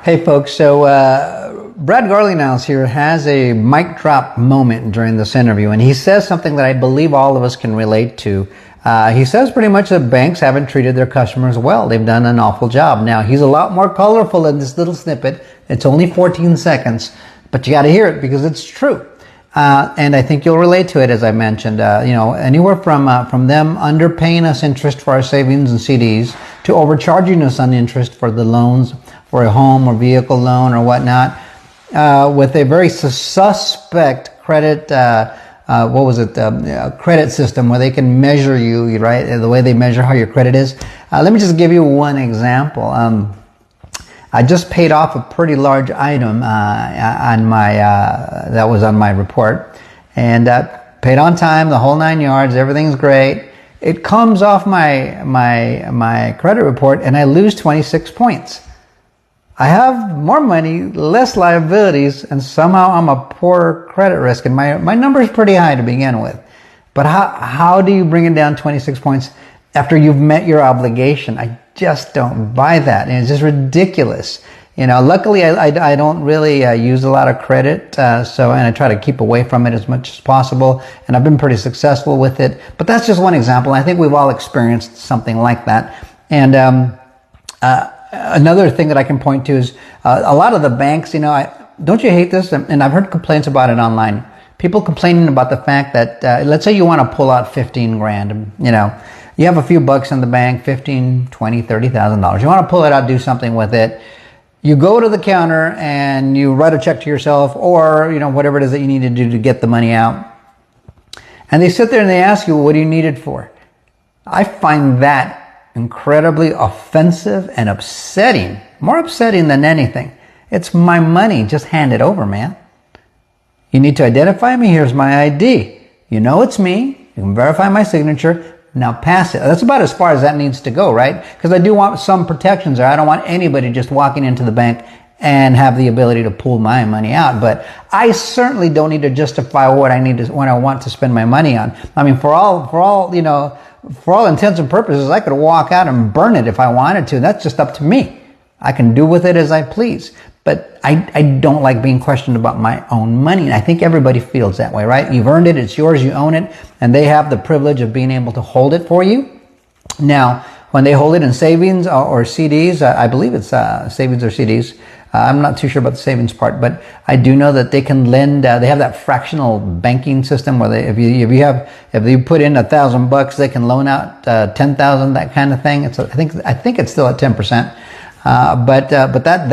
Hey folks, so Brad Garlinghouse here has a mic drop moment during this interview, and he says something that I believe all of us can relate to. He says pretty much that banks haven't treated their customers well. They've done an awful job. Now, he's a lot more colorful in this little snippet. It's only 14 seconds, but you got to hear it because it's true. And I think you'll relate to it, as I mentioned. Anywhere from them underpaying us interest for our savings and CDs to overcharging us on interest for the loans for a home or vehicle loan or whatnot, with a very suspect credit, credit system where they can measure you, right? The way they measure how your credit is. Let me just give you one example. I just paid off a pretty large item on my that was on my report, and paid on time, the whole 9 yards. Everything's great. It comes off my credit report, and I lose 26 points. I have more money, less liabilities, and somehow I'm a poor credit risk, and my number is pretty high to begin with. But how do you bring it down 26 points after you've met your obligation? I just don't buy that, and it's just ridiculous. Luckily I don't really use a lot of credit, and I try to keep away from it as much as possible, and I've been pretty successful with it. But that's just one example. I think we've all experienced something like that. And another thing that I can point to is a lot of the banks, don't you hate this? And I've heard complaints about it online. People complaining about the fact that, let's say you want to pull out 15 grand, you have a few bucks in the bank, 15, 20, $30,000. You want to pull it out, do something with it. You go to the counter and you write a check to yourself or, whatever it is that you need to do to get the money out. And they sit there and they ask you, what do you need it for? I find that incredibly offensive and upsetting. More upsetting than anything. It's my money. Just hand it over, man. You need to identify me. Here's my ID. You know it's me. You can verify my signature. Now pass it. That's about as far as that needs to go, right? Because I do want some protections there. I don't want anybody just walking into the bank and have the ability to pull my money out. But I certainly don't need to justify what I want to spend my money on. I mean, for all intents and purposes, I could walk out and burn it if I wanted to. That's just up to me. I can do with it as I please. But I don't like being questioned about my own money. And I think everybody feels that way, right? You've earned it. It's yours. You own it. And they have the privilege of being able to hold it for you. Now, when they hold it in savings or CDs, I believe it's savings or CDs. I'm not too sure about the savings part, but I do know that they can lend. They have that fractional banking system where if you put in $1,000, they can loan out 10,000, that kind of thing. I think it's still at 10%. But that